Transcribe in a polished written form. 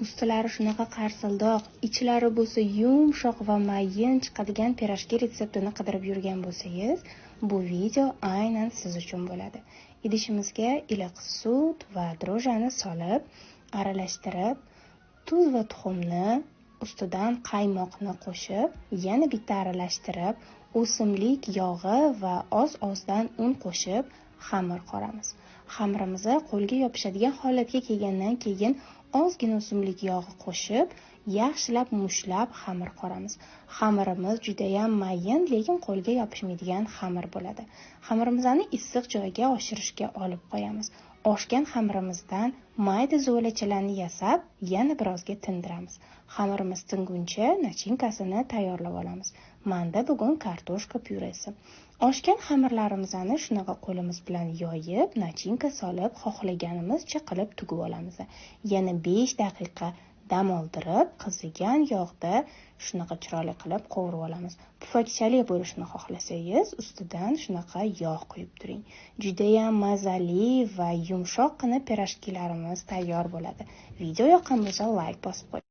Ustilari shunaqa qarsildoq, ichlari bo'lsa yumshoq va mayin chiqadigan pirojki retseptini qidirib yurgan bo'lsangiz, bu video aynan siz uchun bo'ladi. Idishimizga iliq sut va drojani solib, aralashtirib, tuz va tuxumni, ustidan qaymoqni qo'shib, yana bitta aralashtirib, o'simlik yog'i va oz-ozdan un qo'shib xamir qoramiz. Xamirimizni qo'lga yopishadigan holatga kelgandan keyin ozgina o'simlik yog'i qo'shib, yaxshilab mushlab xamir qoramiz. Xamirimiz juda ham mayin, lekin qo'lga yopishmaydigan xamir bo'ladi. Xamirimizni issiq joyga oshirishga olib qo'yamiz. Oshgan xamirimizdan mayda zo'lachalarni yasab, yana birozga tindiramiz. Xamirimiz tinguncha nachinkasini tayyorlab olamiz. Manda bugun kartoshka pyuresi. Oshgan xamirlarimizni shunaqa qo'limiz bilan yoyib, nachinka solib, xohlaganimizcha qilib tugib olamiz. Yana 5 daqiqa dam oldirib, qizigan yog'da shunaqa chiroyli qilib qovurib olamiz. Pufakchali bo'lishini xohlasangiz, ustidan shunaqa yog' quyib turing. Juda ham mazali va yumshoqqina pirojkilarimiz tayyor bo'ladi. Video yoqqan bo'lsa, like bosib qo'ying.